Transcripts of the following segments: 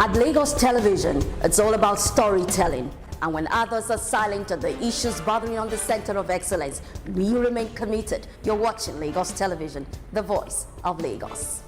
At Lagos Television, it's all about storytelling. And when others are silent on the issues bothering on the center of excellence, we remain committed. You're watching Lagos Television, the voice of Lagos.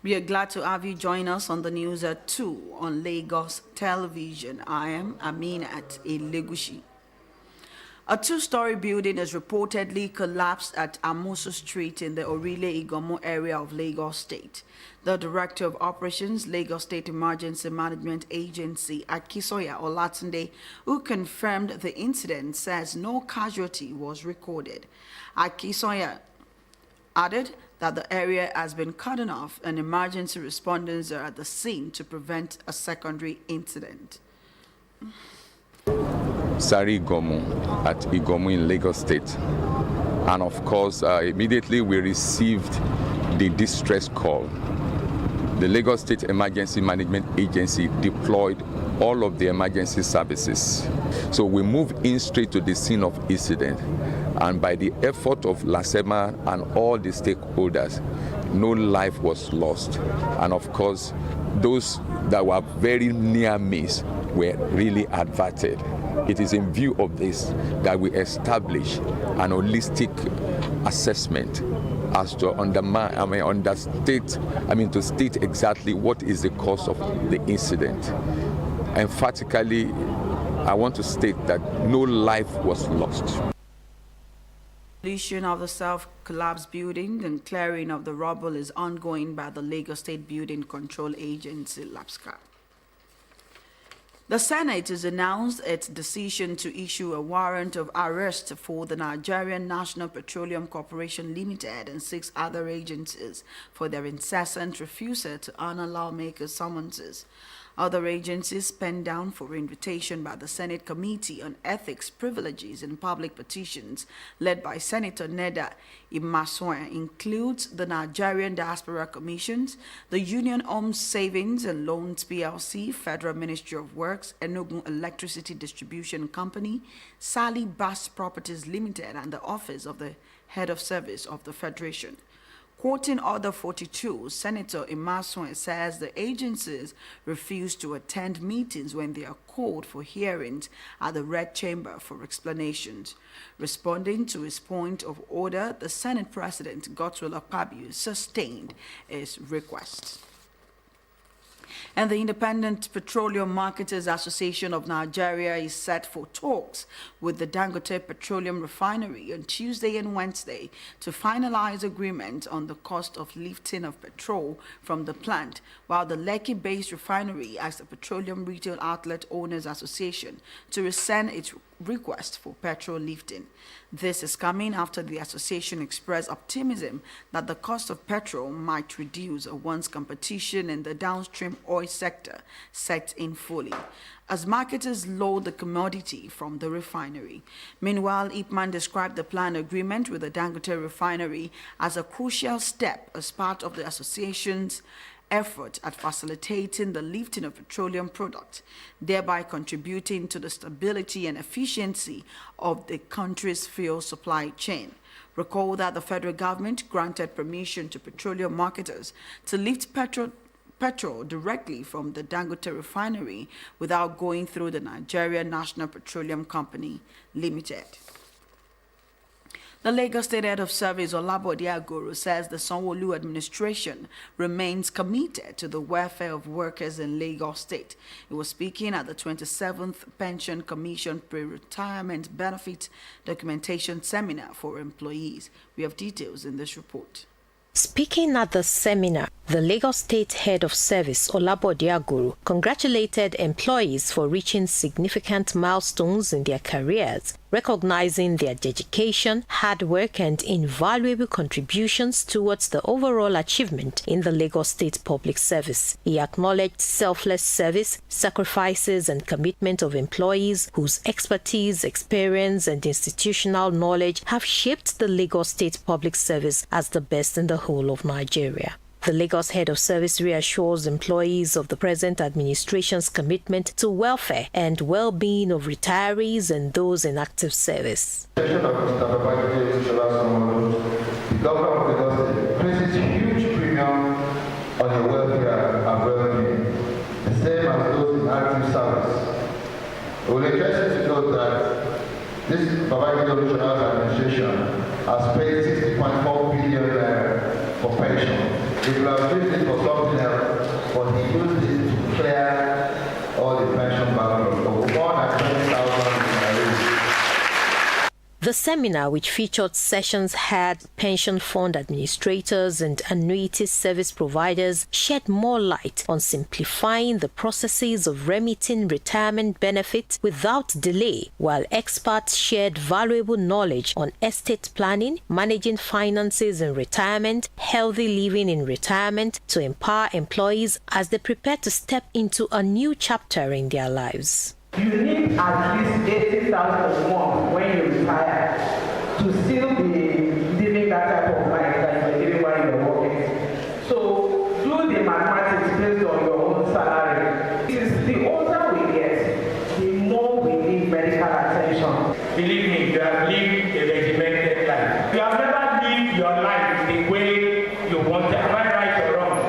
We are glad to have you join us on the news at 2 on Lagos Television. I am Aminat Elegushi. A two-story building has reportedly collapsed at Amusu Street in the Orile Igomo area of Lagos State. The Director of Operations, Lagos State Emergency Management Agency, Akisoya Olatunde, who confirmed the incident, says no casualty was recorded. Akisoya added that the area has been cordoned off and emergency responders are at the scene to prevent a secondary incident. Sari Igomo at Igomo in Lagos State. And of course, immediately we received the distress call. The Lagos State Emergency Management Agency deployed all of the emergency services. So we moved in straight to the scene of incident. And by the effort of LASEMA and all the stakeholders, no life was lost. And of course, those that were very near miss were really averted. It is in view of this that we establish an holistic assessment as to to state exactly what is the cause of the incident. Emphatically, I want to state that no life was lost. Demolition of the self-collapsed building and clearing of the rubble is ongoing by the Lagos State Building Control Agency, LAPSCA. The Senate has announced its decision to issue a warrant of arrest for the Nigerian National Petroleum Corporation Limited and 6 other agencies for their incessant refusal to honor lawmakers' summonses. Other agencies penned down for invitation by the Senate Committee on Ethics, Privileges, and Public Petitions, led by Senator Neda Imaswan, includes the Nigerian Diaspora Commissions, the Union Home Savings and Loans PLC, Federal Ministry of Works, Enugu Electricity Distribution Company, Sally Bass Properties Limited, and the Office of the Head of Service of the Federation. Quoting Order 42, Senator Imaswan says the agencies refuse to attend meetings when they are called for hearings at the Red Chamber for explanations. Responding to his point of order, the Senate President, Godswill Akpabio, sustained his request. And the Independent Petroleum Marketers Association of Nigeria is set for talks with the Dangote Petroleum Refinery on Tuesday and Wednesday to finalize agreement on the cost of lifting of petrol from the plant, while the Lekki-based refinery asks the Petroleum Retail Outlet Owners Association to rescind its request for petrol lifting. This is coming after the association expressed optimism that the cost of petrol might reduce once competition in the downstream oil sector sets in fully, as marketers load the commodity from the refinery. Meanwhile, Ipman described the planned agreement with the Dangote refinery as a crucial step as part of the association's effort at facilitating the lifting of petroleum products, thereby contributing to the stability and efficiency of the country's fuel supply chain. Recall that the federal government granted permission to petroleum marketers to lift petrol directly from the Dangote refinery without going through the Nigerian National Petroleum Company Limited. The Lagos State Head of Service, Olabode Agoro, says the Sanwo-Olu administration remains committed to the welfare of workers in Lagos State. He was speaking at the 27th Pension Commission Pre-Retirement Benefit Documentation Seminar for employees. We have details in this report. Speaking at the seminar, the Lagos State Head of Service, Olabode Aguru, congratulated employees for reaching significant milestones in their careers, recognizing their dedication, hard work, and invaluable contributions towards the overall achievement in the Lagos State Public Service. He acknowledged selfless service, sacrifices, and commitment of employees whose expertise, experience, and institutional knowledge have shaped the Lagos State Public Service as the best in the whole of Nigeria. The Lagos Head of Service reassures employees of the present administration's commitment to welfare and well-being of retirees and those in active service. The governor of Lagos State places huge premium on your welfare and well-being, the same as those in active service. We will interest you to note that this Babangida Regional Administration has paid 60.4 billion for pension. If you have used it for something else, but he used it to clear all the pension backlog of more than 20,000 retirees. The seminar, which featured sessions had pension fund administrators and annuity service providers, shed more light on simplifying the processes of remitting retirement benefits without delay, while experts shared valuable knowledge on estate planning, managing finances in retirement, healthy living in retirement, to empower employees as they prepare to step into a new chapter in their lives. You need at least 80,000 a month when you retire to still be living that type of life that you're living while you're working. So do the mathematics based on your own salary. The older we get, the more we need medical attention. Believe me, you have lived a regimented life. You have never lived your life the way you want it. Am I right or wrong?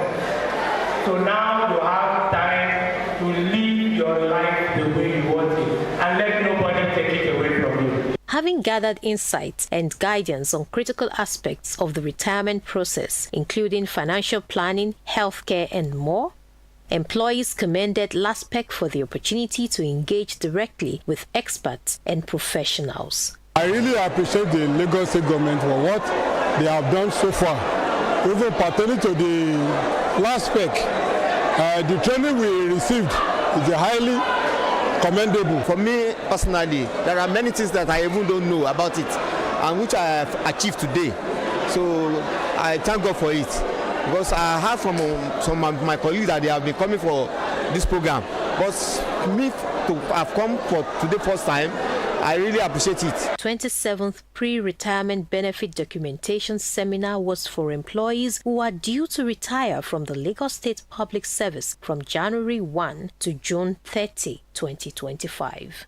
So now you have time to live your life the way you want it, and let nobody take it away from you. Having gathered insights and guidance on critical aspects of the retirement process, including financial planning, healthcare, and more, employees commended LASPEC for the opportunity to engage directly with experts and professionals. I really appreciate the Lagos State government for what they have done so far. Even pertaining to the LASPEC, the training we received is highly commendable. For me personally, there are many things that I even don't know about it and which I have achieved today. So I thank God for it, because I heard from some of my colleagues that they have been coming for this program. But me to have come for today first time, I really appreciate it. 27th Pre-Retirement Benefit Documentation Seminar was for employees who are due to retire from the Lagos State Public Service from January 1 to June 30, 2025.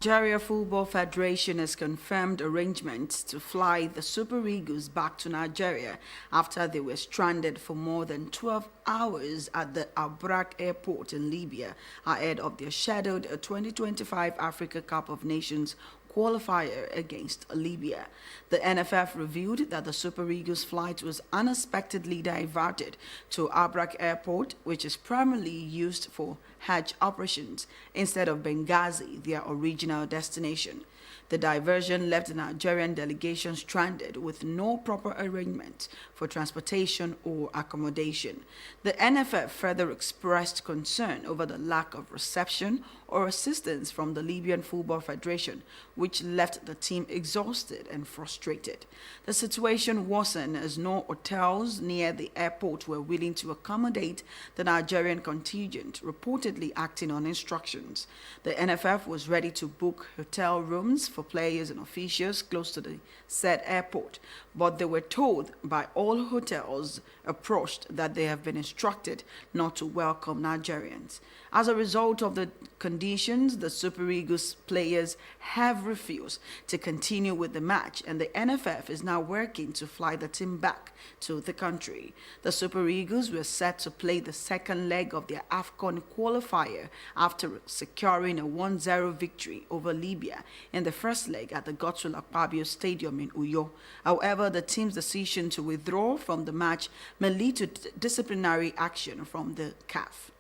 Nigeria Football Federation has confirmed arrangements to fly the Super Eagles back to Nigeria after they were stranded for more than 12 hours at the Abrak airport in Libya ahead of their scheduled 2025 Africa Cup of Nations qualifier against Libya. The NFF revealed that the Super Eagles flight was unexpectedly diverted to Abrak Airport, which is primarily used for Hajj operations, instead of Benghazi, their original destination. The diversion left the Nigerian delegation stranded with no proper arrangement for transportation or accommodation. The NFF further expressed concern over the lack of reception or assistance from the Libyan Football Federation, which left the team exhausted and frustrated. The situation worsened as no hotels near the airport were willing to accommodate the Nigerian contingent, reportedly acting on instructions. The NFF was ready to book hotel rooms for players and officials close to the said airport, but they were told by all hotels approached that they have been instructed not to welcome Nigerians. As a result of the conditions, the Super Eagles players have refused to continue with the match, and the NFF is now working to fly the team back to the country. The Super Eagles were set to play the second leg of their AFCON qualifier after securing a 1-0 victory over Libya in the first leg at the Godswill Akpabio Stadium in Uyo. However, the team's decision to withdraw from the match may lead to disciplinary action from the CAF.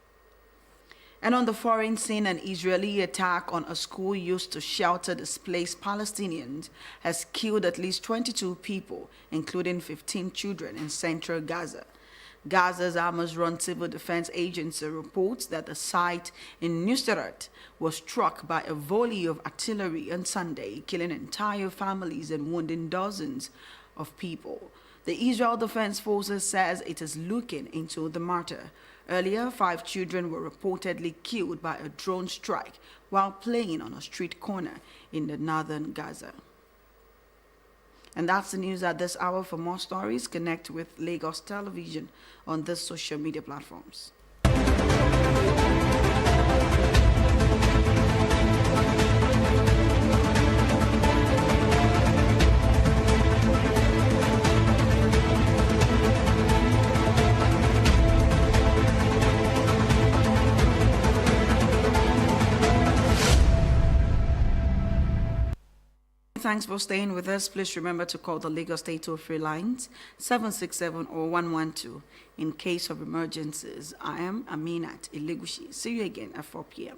And on the foreign scene, an Israeli attack on a school used to shelter displaced Palestinians has killed at least 22 people, including 15 children in central Gaza. Gaza's Hamas-run civil defense agency reports that the site in Nuseirat was struck by a volley of artillery on Sunday, killing entire families and wounding dozens of people. The Israel Defense Forces says it is looking into the matter. Earlier, 5 children were reportedly killed by a drone strike while playing on a street corner in the northern Gaza. And that's the news at this hour. For more stories, connect with Lagos Television on the social media platforms. Thanks for staying with us. Please remember to call the Lagos State toll-free lines 767 or 112 in case of emergencies. I am Aminat Ilegushi. See you again at 4 p.m.